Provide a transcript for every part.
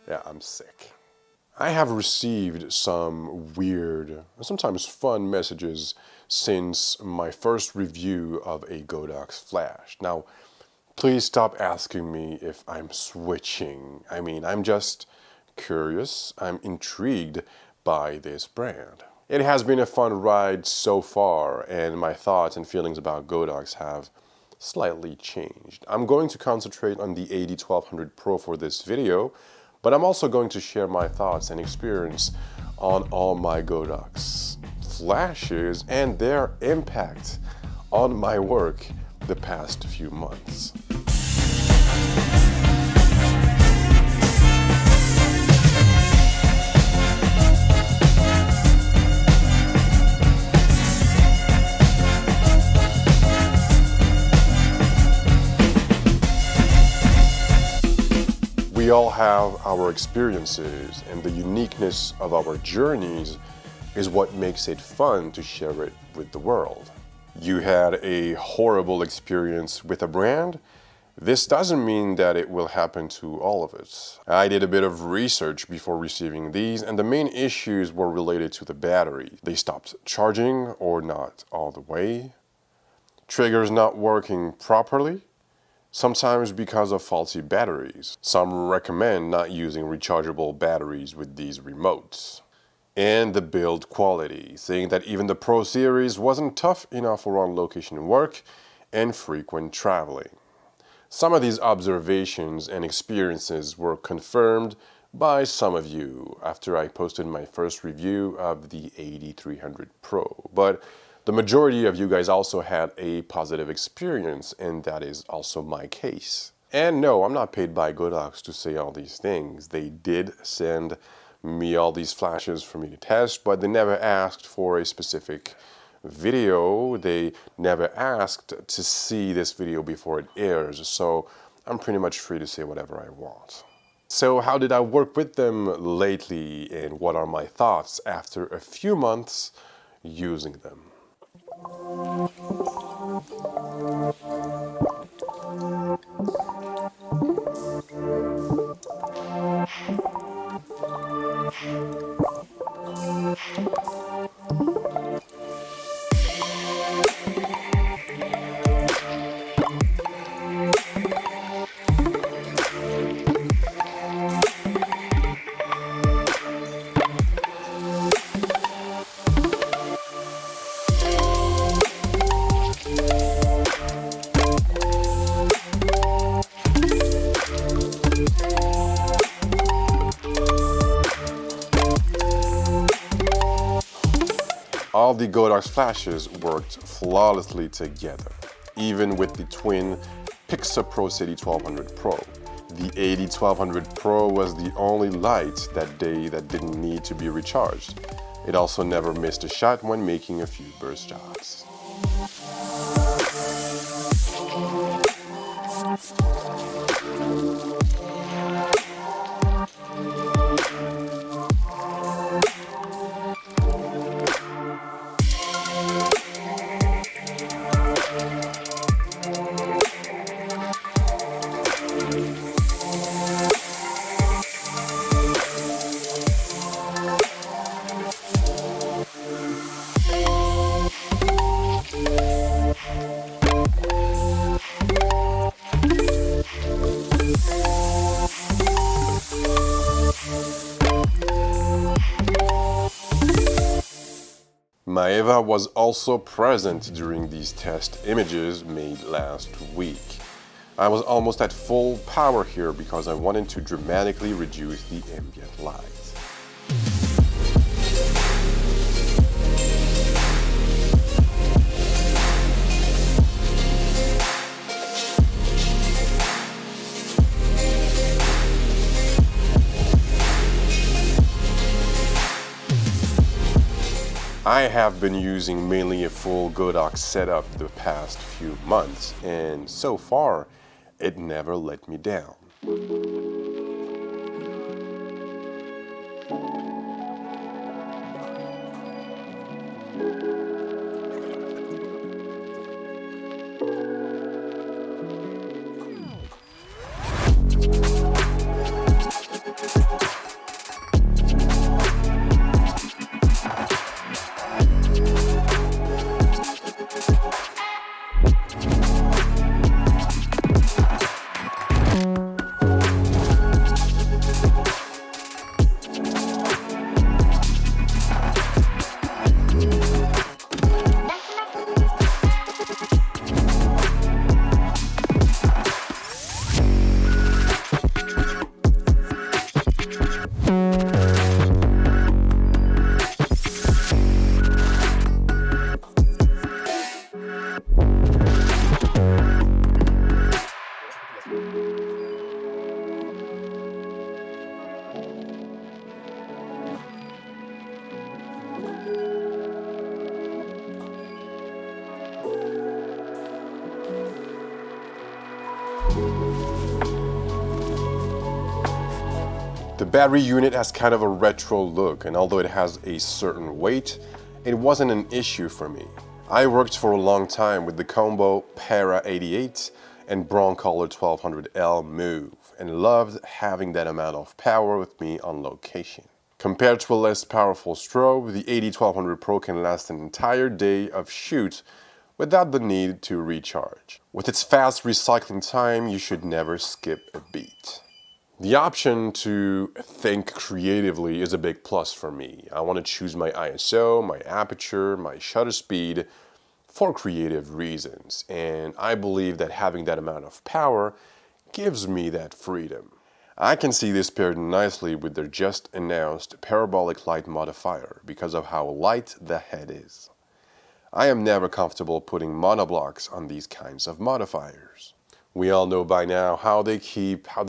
Yeah, I'm sick. I have received some weird, sometimes fun messages since my first review of a GODOX flash. Now, please stop asking me if I'm switching. I mean, I'm just curious. I'm intrigued by this brand. It has been a fun ride so far, and my thoughts and feelings about GODOX have slightly changed. I'm going to concentrate on the AD1200 Pro for this video, but I'm also going to share my thoughts and experience on all my GODOX flashes and their impact on my work the past few months. We all have our experiences, and the uniqueness of our journeys is what makes it fun to share it with the world. You had a horrible experience with a brand? This doesn't mean that it will happen to all of us. I did a bit of research before receiving these, and the main issues were related to the battery. They stopped charging or not all the way, triggers not working properly, sometimes because of faulty batteries. Some recommend not using rechargeable batteries with these remotes. And the build quality, saying that even the Pro series wasn't tough enough for on-location work and frequent traveling. Some of these observations and experiences were confirmed by some of you after I posted my first review of the AD300 Pro, but the majority of you guys also had a positive experience, and that is also my case. And no, I'm not paid by GODOX to say all these things. They did send me all these flashes for me to test, but they never asked for a specific video. They never asked to see this video before it airs, so I'm pretty much free to say whatever I want. So how did I work with them lately, and what are my thoughts after a few months using them? All the GODOX flashes worked flawlessly together, even with the twin Pixapro AD1200 Pro. The AD1200 Pro was the only light that day that didn't need to be recharged. It also never missed a shot when making a few burst shots. Maeva was also present during these test images made last week. I was almost at full power here because I wanted to dramatically reduce the ambient light. I have been using mainly a full GODOX setup the past few months, and so far, it never let me down. The battery unit has kind of a retro look, and although it has a certain weight, it wasn't an issue for me. I worked for a long time with the combo Para 88 and Broncolor 1200L Move, and loved having that amount of power with me on location. Compared to a less powerful strobe, the AD1200 Pro can last an entire day of shoot without the need to recharge. With its fast recycling time, you should never skip a beat. The option to think creatively is a big plus for me. I want to choose my ISO, my aperture, my shutter speed for creative reasons, and I believe that having that amount of power gives me that freedom. I can see this paired nicely with their just announced parabolic light modifier because of how light the head is. I am never comfortable putting monoblocks on these kinds of modifiers. We all know by now how they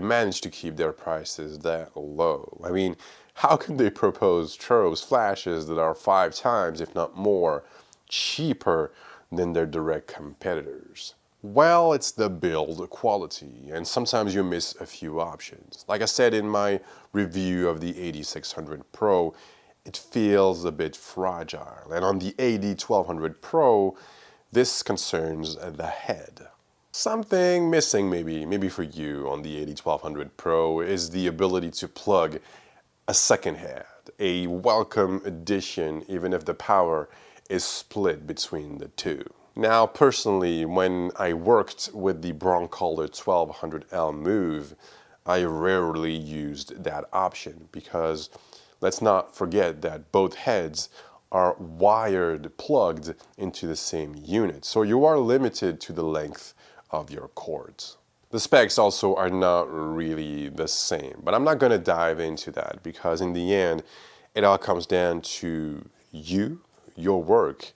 manage to keep their prices that low. I mean, how can they propose strobes flashes that are 5 times, if not more, cheaper than their direct competitors? Well, it's the build quality, and sometimes you miss a few options. Like I said in my review of the AD600 Pro, it feels a bit fragile, and on the AD1200 Pro, this concerns the head. Something missing maybe for you on the AD1200 Pro is the ability to plug a second head, a welcome addition even if the power is split between the two. Now personally, when I worked with the Broncolor 1200L Move, I rarely used that option because let's not forget that both heads are wired plugged into the same unit, so you are limited to the length of your cords. The specs also are not really the same, but I'm not going to dive into that because in the end, it all comes down to you, your work,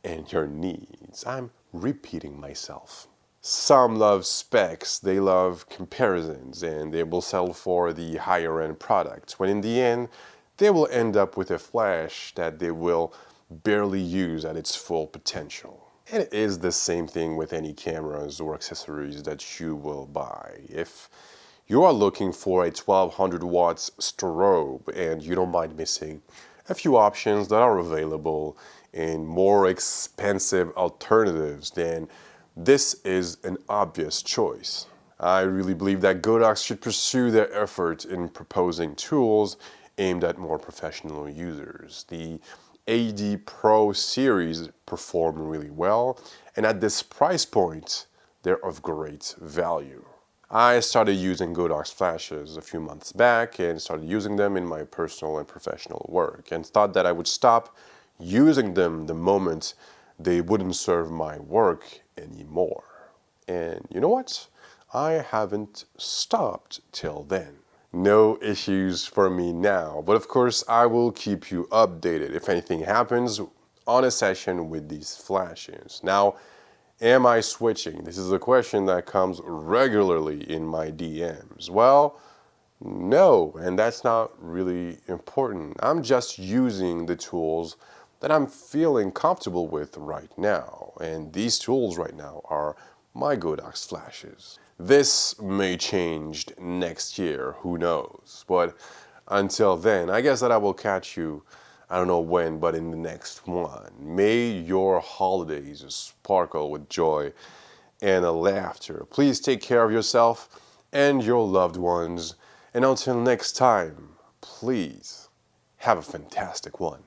and your needs. I'm repeating myself. Some love specs, they love comparisons, and they will settle for the higher end products, when in the end, they will end up with a flash that they will barely use at its full potential. And it is the same thing with any cameras or accessories that you will buy. If you are looking for a 1200 watts strobe and you don't mind missing a few options that are available in more expensive alternatives, then this is an obvious choice. I really believe that GODOX should pursue their effort in proposing tools aimed at more professional users. The AD Pro series perform really well, and at this price point, they're of great value. I started using GODOX flashes a few months back and started using them in my personal and professional work, and thought that I would stop using them the moment they wouldn't serve my work anymore. And you know what? I haven't stopped till then. No issues for me now, but of course I will keep you updated if anything happens on a session with these flashes. Now, am I switching? This is a question that comes regularly in my DMs. Well, no, and that's not really important. I'm just using the tools that I'm feeling comfortable with right now, and these tools right now are my GODOX flashes. This may change next year, who knows, but until then, I guess that I will catch you, I don't know when, but in the next one. May your holidays sparkle with joy and laughter. Please take care of yourself and your loved ones, and until next time, please have a fantastic one.